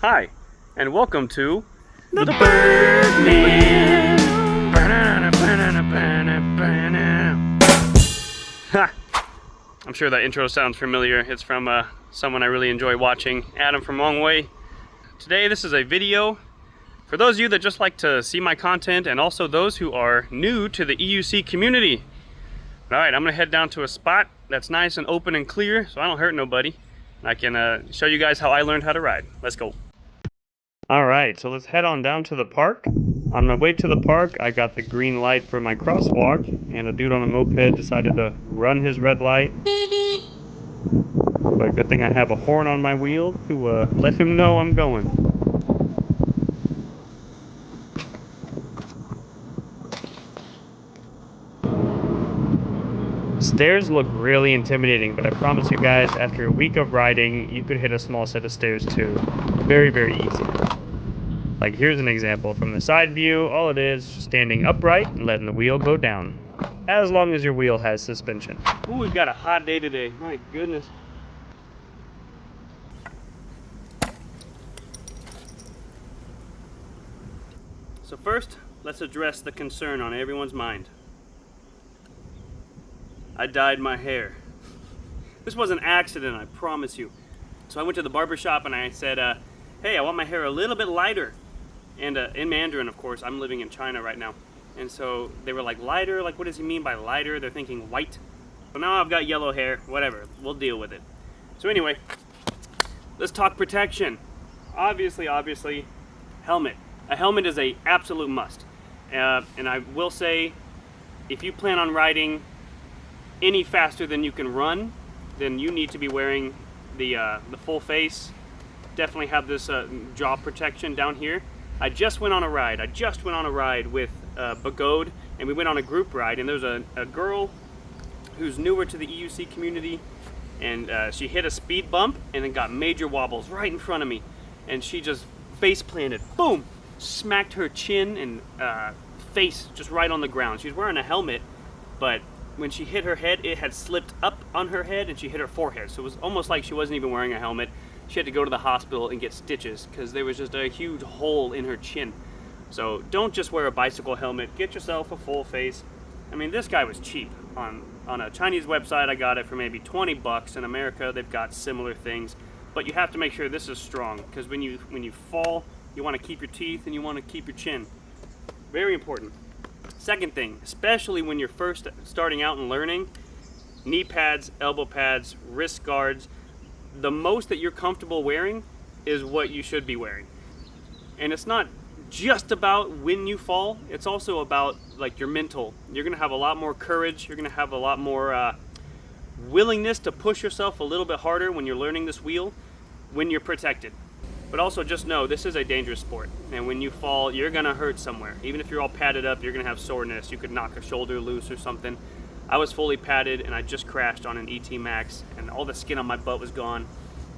Hi, and welcome to the Birdman. Ha! I'm sure that intro sounds familiar. It's from someone I really enjoy watching, Adam from Long Way. Today, this is a video for those of you that just like to see my content, and also those who are new to the EUC community. All right, I'm gonna head down to a spot that's nice and open and clear, so I don't hurt nobody. I can show you guys how I learned how to ride. Let's go. All right, so let's head on down to the park. On my way to the park, I got the green light for my crosswalk, and a dude on a moped decided to run his red light. But good thing I have a horn on my wheel to let him know I'm going. Stairs look really intimidating, but I promise you guys, after a week of riding, you could hit a small set of stairs too. Very, very easy. Like, here's an example from the side view. All it is standing upright and letting the wheel go down, as long as your wheel has suspension. Ooh, we've got a hot day today. My goodness. So first, let's address the concern on everyone's mind. I dyed my hair. This was an accident, I promise you. So I went to the barber shop and I said, hey, I want my hair a little bit lighter. And in Mandarin, of course, I'm living in China right now. And so they were like, lighter? Like, what does he mean by lighter? They're thinking white. But now I've got yellow hair, whatever, we'll deal with it. So anyway, let's talk protection. Obviously, helmet. A helmet is a absolute must. And I will say, if you plan on riding any faster than you can run, then you need to be wearing the full face. Definitely have this jaw protection down here. I just went on a ride with Bagode, and we went on a group ride, and there's a girl who's newer to the EUC community, and she hit a speed bump and then got major wobbles right in front of me, and she just face planted, boom, smacked her chin and face just right on the ground. She's wearing a helmet, but when she hit her head, it had slipped up on her head and she hit her forehead. So it was almost like she wasn't even wearing a helmet. She had to go to the hospital and get stitches because there was just a huge hole in her chin. So don't just wear a bicycle helmet, get yourself a full face. I mean, this guy was cheap. On a Chinese website, I got it for maybe 20 bucks. In America, they've got similar things. But you have to make sure this is strong, because when you fall, you want to keep your teeth and you want to keep your chin. Very important. Second thing, especially when you're first starting out and learning, knee pads, elbow pads, wrist guards. The most that you're comfortable wearing is what you should be wearing. And it's not just about when you fall, it's also about like your mental. You're gonna have a lot more courage, you're gonna have a lot more willingness to push yourself a little bit harder when you're learning this wheel, when you're protected. But also just know, this is a dangerous sport, and when you fall, you're gonna hurt somewhere. Even if you're all padded up, you're gonna have soreness. You could knock a shoulder loose or something. I was fully padded, and I just crashed on an ET Max, and all the skin on my butt was gone.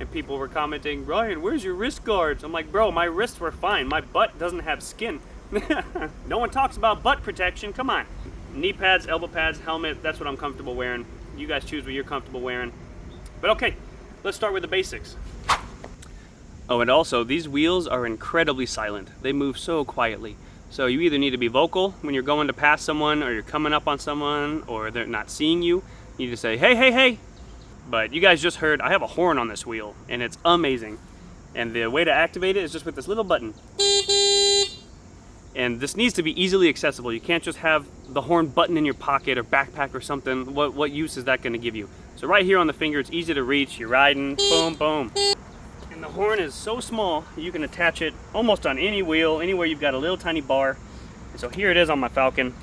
And people were commenting, Ryan, where's your wrist guards? I'm like, bro, my wrists were fine. My butt doesn't have skin. No one talks about butt protection, come on. Knee pads, elbow pads, helmet, that's what I'm comfortable wearing. You guys choose what you're comfortable wearing. But okay, let's start with the basics. Oh, and also, these wheels are incredibly silent. They move so quietly. So you either need to be vocal when you're going to pass someone, or you're coming up on someone, or they're not seeing you. You need to say, hey, hey, hey. But you guys just heard, I have a horn on this wheel, and it's amazing. And the way to activate it is just with this little button. And this needs to be easily accessible. You can't just have the horn button in your pocket or backpack or something. What use is that going to give you? So right here on the finger, it's easy to reach. You're riding, boom, boom. And the horn is so small, you can attach it almost on any wheel, anywhere you've got a little tiny bar. And so here it is on my Falcon.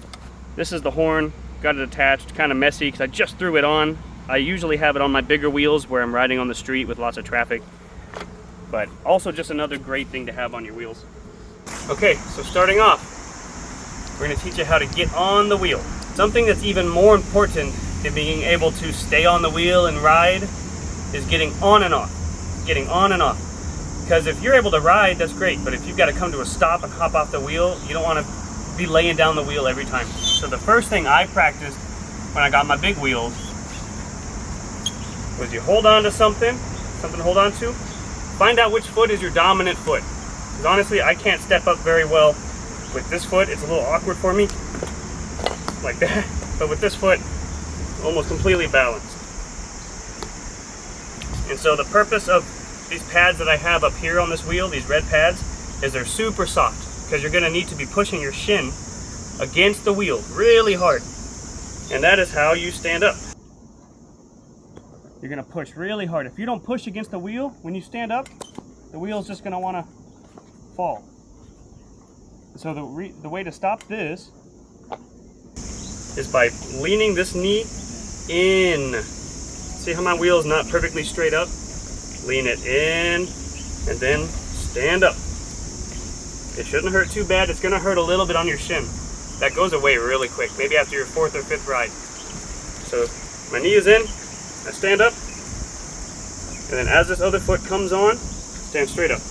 This is the horn, got it attached, kind of messy because I just threw it on. I usually have it on my bigger wheels where I'm riding on the street with lots of traffic. But also just another great thing to have on your wheels. Okay, so starting off, we're going to teach you how to get on the wheel. Something that's even more important than being able to stay on the wheel and ride is getting on and off. Getting on and off. Because if you're able to ride, that's great, but if you've got to come to a stop and hop off the wheel, you don't want to be laying down the wheel every time. So the first thing I practiced when I got my big wheels was you hold on to something to hold on to, Find out which foot is your dominant foot. Because honestly, I can't step up very well with this foot. It's a little awkward for me, like that. But with this foot, almost completely balanced. And so the purpose of these pads that I have up here on this wheel, these red pads, is they're super soft, because you're gonna need to be pushing your shin against the wheel really hard. And that is how you stand up. You're gonna push really hard. If you don't push against the wheel when you stand up, the wheel's just gonna wanna fall. So the way to stop this is by leaning this knee in. See how my wheel is not perfectly straight up? Lean it in and then stand up. It shouldn't hurt too bad. It's gonna hurt a little bit on your shin. That goes away really quick, maybe after your 4th or 5th ride. So my knee is in, I stand up, and then as this other foot comes on, stand straight up.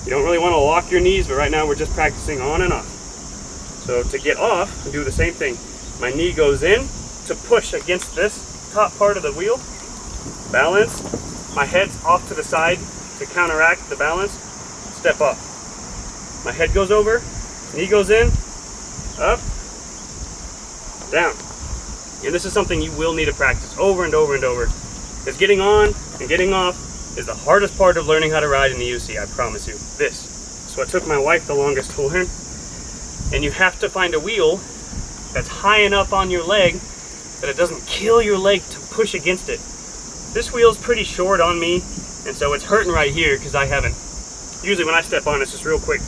You don't really want to lock your knees, but right now we're just practicing on and off. So to get off, I do the same thing. My knee goes in to push against this top part of the wheel, balance, my head's off to the side to counteract the balance, step off. My head goes over, knee goes in, up, down. And this is something you will need to practice over and over and over. Because getting on and getting off is the hardest part of learning how to ride in the UC, I promise you. This is what took my wife the longest to learn. And you have to find a wheel that's high enough on your leg that it doesn't kill your leg to push against it. This wheel's pretty short on me, and so it's hurting right here because I haven't. Usually when I step on, it's just real quick.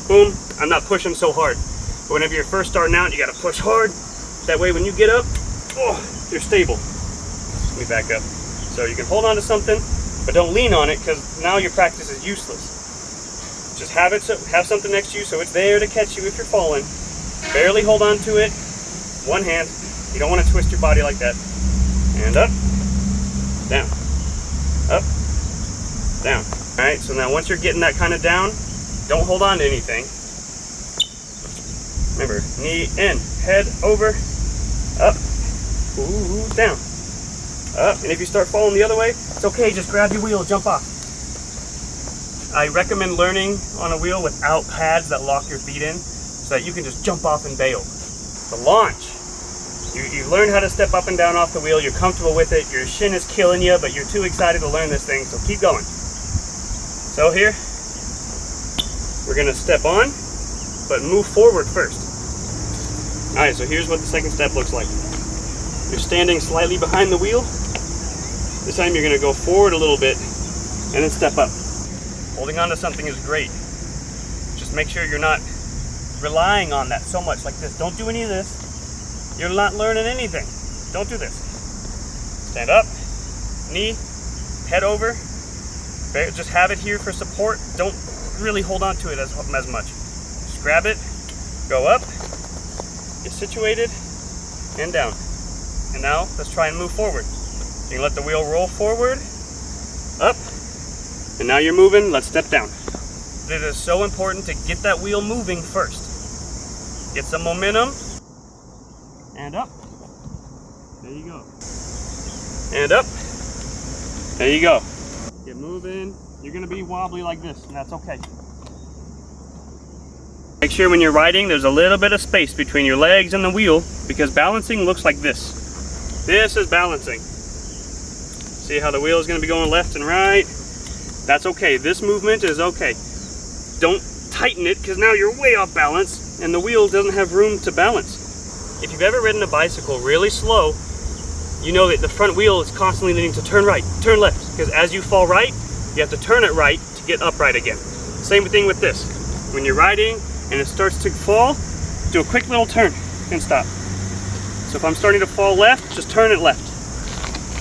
Boom, I'm not pushing so hard. But whenever you're first starting out, you gotta push hard. That way when you get up, oh, you're stable. Let me back up. So you can hold on to something, but don't lean on it because now your practice is useless. Just have it, have something next to you so it's there to catch you if you're falling. Barely hold on to it, one hand. You don't want to twist your body like that. And up, down, up, down. All right, so now once you're getting that kind of down, don't hold on to anything. Remember, knee in, head over, up, ooh, down, up. And if you start falling the other way, it's okay, just grab your wheel, jump off. I recommend learning on a wheel without pads that lock your feet in so that you can just jump off and bail. The launch. You learn how to step up and down off the wheel, you're comfortable with it, your shin is killing you, but you're too excited to learn this thing, so keep going. So here, we're gonna step on, but move forward first. All right, so here's what the second step looks like. You're standing slightly behind the wheel. This time you're gonna go forward a little bit and then step up. Holding on to something is great. Just make sure you're not relying on that so much like this. Don't do any of this. You're not learning anything. Don't do this. Stand up, knee, head over. Just have it here for support. Don't really hold on to it as much. Just grab it, go up, get situated, and down. And now let's try and move forward. You can let the wheel roll forward, up, and now you're moving. Let's step down. It is so important to get that wheel moving first. Get some momentum, and up. There you go. And up. There you go. Get moving. You're gonna be wobbly like this, and that's okay. Make sure when you're riding, there's a little bit of space between your legs and the wheel, because balancing looks like this. This is balancing. See how the wheel is gonna be going left and right? That's okay. This movement is okay. Don't tighten it, because now you're way off balance, and the wheel doesn't have room to balance. If you've ever ridden a bicycle really slow, you know that the front wheel is constantly needing to turn right, turn left, because as you fall right, you have to turn it right to get upright again. Same thing with this. When you're riding and it starts to fall, do a quick little turn and stop. So if I'm starting to fall left, just turn it left.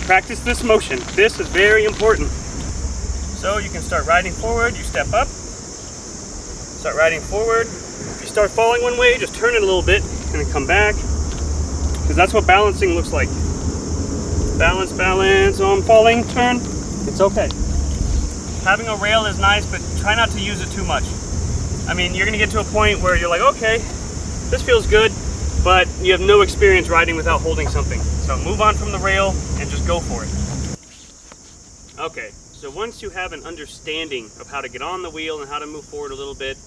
Practice this motion. This is very important. So you can start riding forward, you step up, start riding forward. If you start falling one way, just turn it a little bit and then come back, because that's what balancing looks like. Balance, balance, oh, I'm falling, turn, it's okay. Having a rail is nice, but try not to use it too much. I mean, you're gonna get to a point where you're like, okay, this feels good, but you have no experience riding without holding something. So move on from the rail and just go for it. Okay, So once you have an understanding of how to get on the wheel and how to move forward a little bit,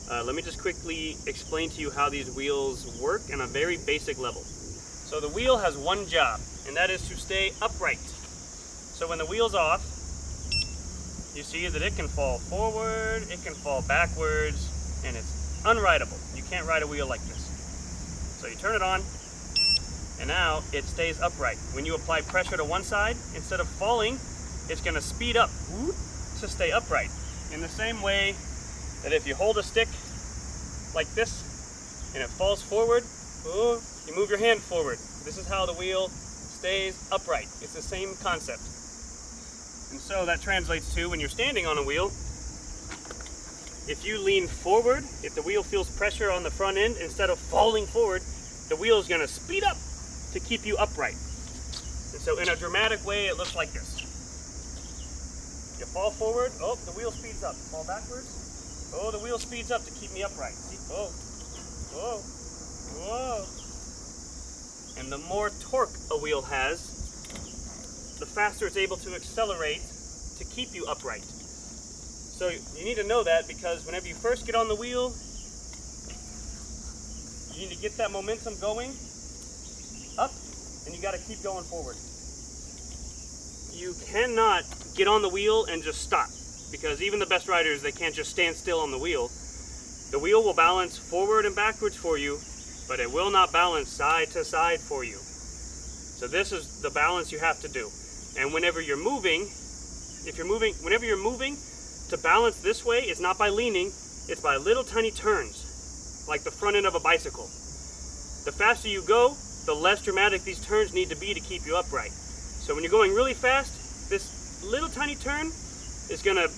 let me just quickly explain to you how these wheels work on a very basic level. So the wheel has one job, and that is to stay upright. So when the wheel's off, you see that it can fall forward, it can fall backwards, and it's unrideable. You can't ride a wheel like this. So you turn it on, and now it stays upright. When you apply pressure to one side, instead of falling, it's going to speed up to stay upright. In the same way that if you hold a stick like this and it falls forward, you move your hand forward. This is how the wheel stays upright. It's the same concept. And so that translates to when you're standing on a wheel, if you lean forward, if the wheel feels pressure on the front end, instead of falling forward, the wheel is going to speed up to keep you upright. And so in a dramatic way, it looks like this. You fall forward, the wheel speeds up. Fall backwards, the wheel speeds up to keep me upright. See? Whoa. And the more torque a wheel has, the faster it's able to accelerate to keep you upright. So you need to know that, because whenever you first get on the wheel, you need to get that momentum going up, and you got to keep going forward. You cannot get on the wheel and just stop, because even the best riders, they can't just stand still on the wheel. The wheel will balance forward and backwards for you, but it will not balance side to side for you. So this is the balance you have to do. And whenever you're moving, whenever you're moving, to balance this way is not by leaning, it's by little tiny turns, like the front end of a bicycle. The faster you go, the less dramatic these turns need to be to keep you upright. So when you're going really fast, this little tiny turn is going to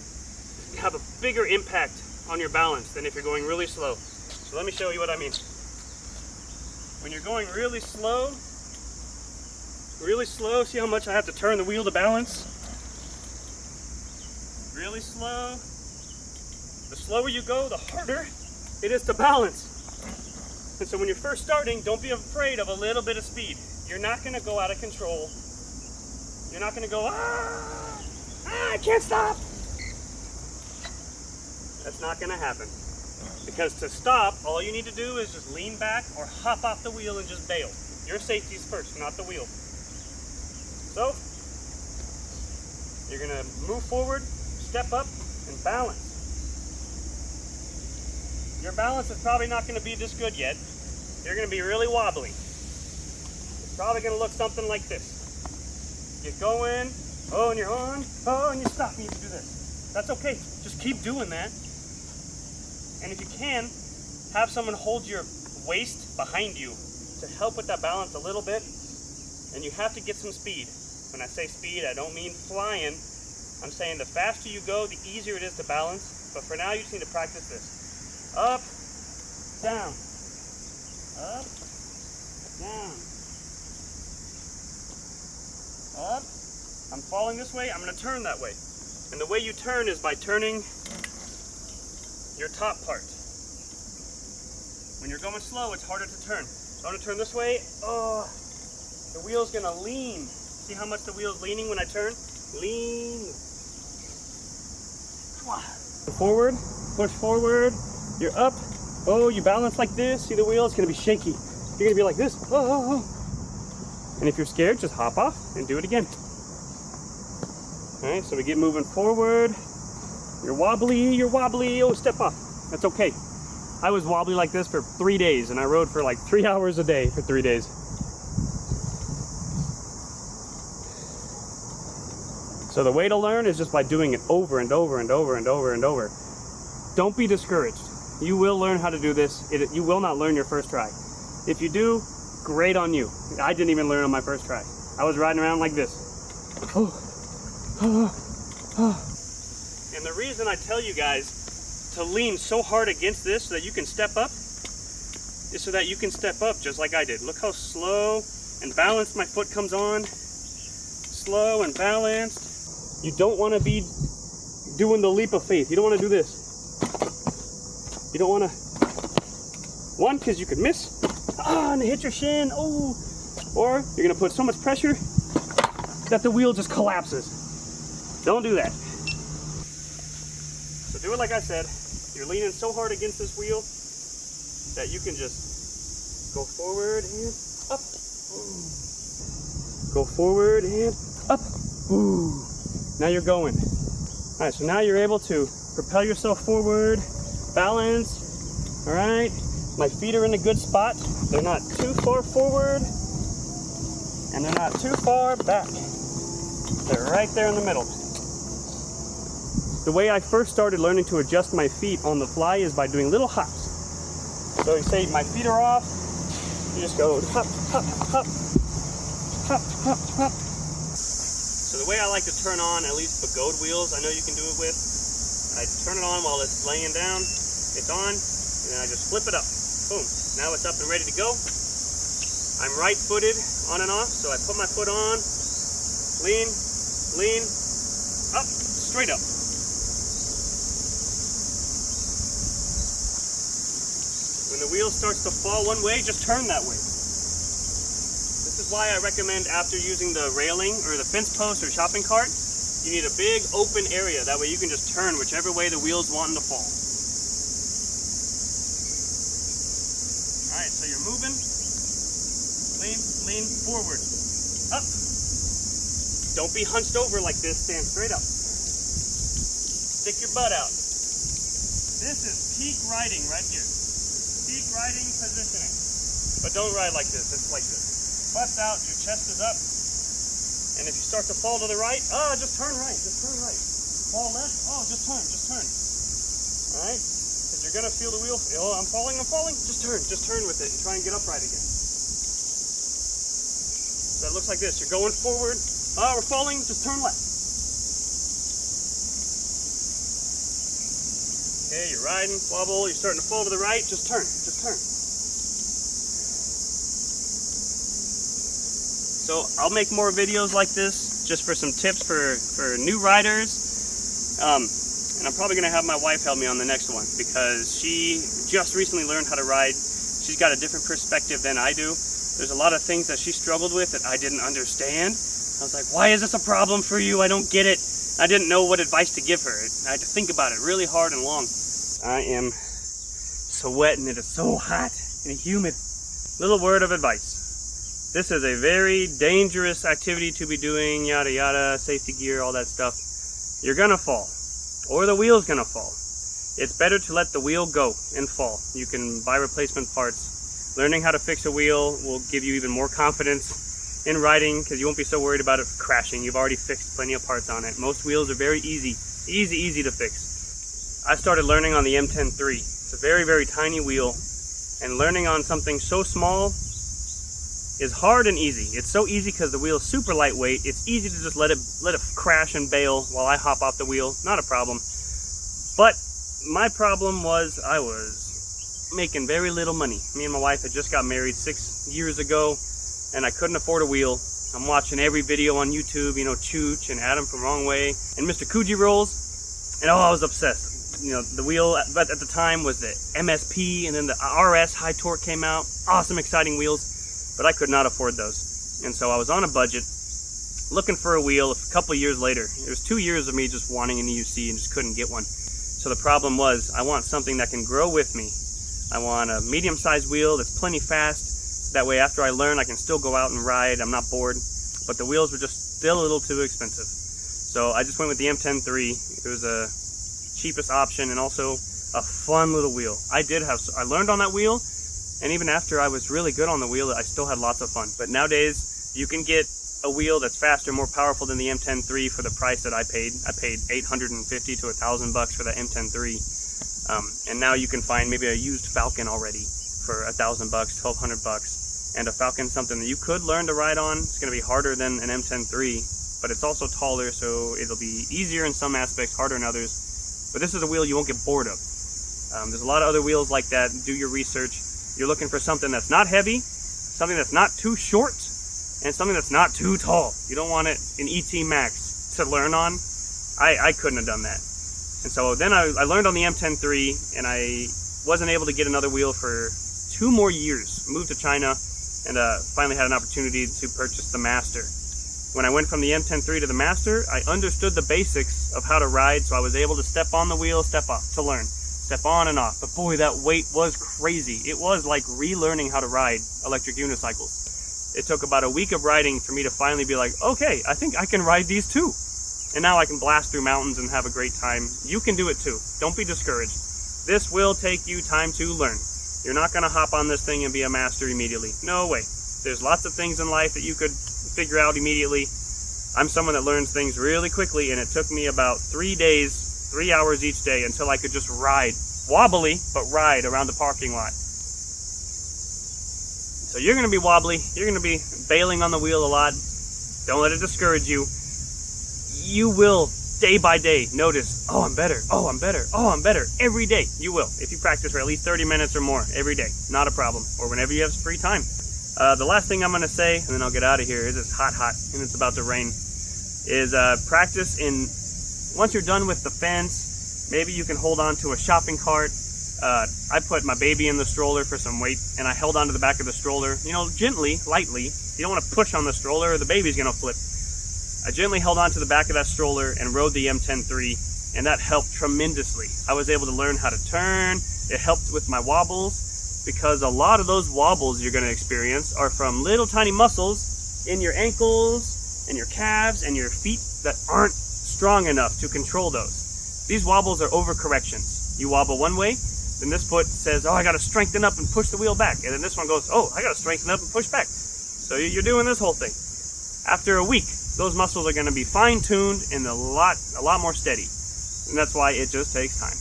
have a bigger impact on your balance than if you're going really slow. So let me show you what I mean. When you're going really slow, see how much I have to turn the wheel to balance? Really slow. The slower you go, the harder it is to balance. And so when you're first starting, don't be afraid of a little bit of speed. You're not going to go out of control. You're not going to go, I can't stop. That's not going to happen. Because to stop, all you need to do is just lean back or hop off the wheel and just bail. Your safety is first, not the wheel. So, you're going to move forward, step up, and balance. Your balance is probably not going to be this good yet. You're going to be really wobbly. It's probably going to look something like this. Get going, and you're on, and you stop, and you do this. That's okay. Just keep doing that. And if you can, have someone hold your waist behind you to help with that balance a little bit. And you have to get some speed. When I say speed, I don't mean flying. I'm saying the faster you go, the easier it is to balance. But for now, you just need to practice this. Up, down, up, down, up. I'm falling this way, I'm going to turn that way. And the way you turn is by turning your top part. When you're going slow, it's harder to turn. So I'm going to turn this way. The wheel's going to lean. See how much the wheel's leaning when I turn? Lean. Forward, push forward. You're up. You balance like this. See the wheel? It's going to be shaky. You're going to be like this. And if you're scared, just hop off and do it again. All right, so we get moving forward. You're wobbly. Step off. That's okay. I was wobbly like this for 3 days, and I rode for like 3 hours a day for 3 days. So the way to learn is just by doing it over and over and over and over and over. Don't be discouraged. You will learn how to do this. You will not learn your first try. If you do, great on you. I didn't even learn on my first try. I was riding around like this. And the reason I tell you guys to lean so hard against this so that you can step up is so that you can step up just like I did. Look how slow and balanced my foot comes on. Slow and balanced. You don't want to be doing the leap of faith. You don't want to do this. You don't want to, one, because you could miss, and hit your shin, or you're going to put so much pressure that the wheel just collapses. Don't do that. do it like I said. You're leaning so hard against this wheel that you can just go forward and up. Ooh. Go forward and up. Ooh. Now you're going. All right, so now you're able to propel yourself forward, balance. All right, my feet are in a good spot. They're not too far forward and they're not too far back. They're right there in the middle. The way I first started learning to adjust my feet on the fly is by doing little hops. So you say my feet are off, you just go hop, hop, hop, hop, hop, hop. So the way I like to turn on at least pagode wheels, I know you can do it with, I turn it on while it's laying down, it's on, and then I just flip it up. Boom. Now it's up and ready to go. I'm right-footed on and off, so I put my foot on, lean, lean, up, straight up. When the wheel starts to fall one way, just turn that way. This is why I recommend after using the railing or the fence post or shopping cart, you need a big open area. That way you can just turn whichever way the wheel's wanting to fall. All right, so you're moving. Lean forward. Up. Don't be hunched over like this. Stand straight up. Stick your butt out. This is peak riding right here. Peak riding positioning. But don't ride like this. It's like this. Bust out, your chest is up. And if you start to fall to the right, just turn right, just turn right. Fall left, just turn. All right? Because you're gonna feel the wheel, I'm falling, just turn with it and try and get upright again. So it looks like this, you're going forward, we're falling, just turn left. Okay, you're riding, wobble, you're starting to fall to the right, just turn. So I'll make more videos like this just for some tips for new riders. And I'm probably gonna have my wife help me on the next one because she just recently learned how to ride. She's got a different perspective than I do. There's a lot of things that she struggled with that I didn't understand. I was like, why is this a problem for you? I don't get it. I didn't know what advice to give her. I had to think about it really hard and long. I am sweating. It is so hot and humid. Little word of advice. This is a very dangerous activity to be doing, yada yada, safety gear, all that stuff. You're gonna fall, or the wheel's gonna fall. It's better to let the wheel go and fall. You can buy replacement parts. Learning how to fix a wheel will give you even more confidence in riding because you won't be so worried about it crashing. You've already fixed plenty of parts on it. Most wheels are very easy to fix. I started learning on the M10 III. It's a very, very tiny wheel, and learning on something so small is hard and easy. It's so easy because the wheel is super lightweight. It's easy to just let it crash and bail while I hop off the wheel. Not a problem. But my problem was I was making very little money. Me and my wife had just got married 6 years ago, and I couldn't afford a wheel. I'm watching every video on YouTube, Chooch and Adam from Wrong Way and Mr. Coogee rolls, and I was obsessed. The wheel at the time was the MSP, and then the RS high torque came out. Awesome, exciting wheels. But I could not afford those. And so I was on a budget, looking for a wheel. A couple years later, it was 2 years of me just wanting an EUC and just couldn't get one. So the problem was, I want something that can grow with me. I want a medium-sized wheel that's plenty fast. That way after I learn, I can still go out and ride. I'm not bored. But the wheels were just still a little too expensive. So I just went with the M10 III. It was a cheapest option and also a fun little wheel. I learned on that wheel. And even after I was really good on the wheel, I still had lots of fun. But nowadays, you can get a wheel that's faster, more powerful than the M10 III for the price that I paid. I paid $850 to $1,000 for the M10 III. And now you can find maybe a used Falcon already for $1,000, $1,200. And a Falcon's something that you could learn to ride on. It's gonna be harder than an M10 III, but it's also taller, so it'll be easier in some aspects, harder in others. But this is a wheel you won't get bored of. There's a lot of other wheels like that. Do your research. You're looking for something that's not heavy, something that's not too short, and something that's not too tall. You don't want it an ET Max to learn on. I couldn't have done that. And so then I learned on the M10 III, and I wasn't able to get another wheel for 2 more years. Moved to China, and finally had an opportunity to purchase the Master. When I went from the M103 to the Master, I understood the basics of how to ride, so I was able to step on the wheel, step off, to learn. Step on and off. But boy, that weight was crazy. It was like relearning how to ride electric unicycles. It took about a week of riding for me to finally be like, okay, I think I can ride these too. And now I can blast through mountains and have a great time. You can do it too. Don't be discouraged. This will take you time to learn. You're not gonna hop on this thing and be a master immediately. No way. There's lots of things in life that you could figure out immediately. I'm someone that learns things really quickly, and it took me about 3 days, 3 hours each day until I could just ride, wobbly, but ride around the parking lot. So you're gonna be wobbly, you're gonna be bailing on the wheel a lot. Don't let it discourage you. You will, day by day, notice, oh, I'm better, oh, I'm better, oh, I'm better. Every day, you will. If you practice for at least 30 minutes or more every day, not a problem. Or whenever you have free time. The last thing I'm gonna say, and then I'll get out of here, is it's hot, and it's about to rain, is practice in, once you're done with the fence, maybe you can hold on to a shopping cart. I put my baby in the stroller for some weight, and I held onto the back of the stroller, you know, gently, lightly. You don't want to push on the stroller or the baby's gonna flip. I gently held onto the back of that stroller and rode the M103, and that helped tremendously. I was able to learn how to turn. It helped with my wobbles, because a lot of those wobbles you're gonna experience are from little tiny muscles in your ankles and your calves and your feet that aren't strong enough to control those. These wobbles are overcorrections. You wobble one way, then this foot says, oh, I gotta strengthen up and push the wheel back. And then this one goes, oh, I gotta strengthen up and push back. So you're doing this whole thing. After a week, those muscles are gonna be fine-tuned and a lot more steady. And that's why it just takes time.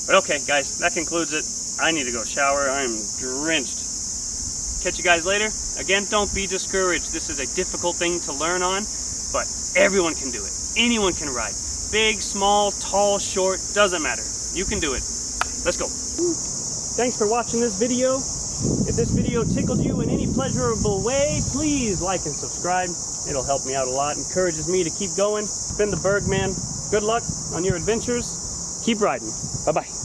But okay, guys, that concludes it. I need to go shower. I'm drenched. Catch you guys later. Again, don't be discouraged. This is a difficult thing to learn on, but everyone can do it. Anyone can ride. Big, small, tall, short, doesn't matter. You can do it. Let's go. Thanks for watching this video. If this video tickled you in any pleasurable way, please like and subscribe. It'll help me out a lot. Encourages me to keep going. It's been the Bergman. Good luck on your adventures. Keep riding. Bye-bye.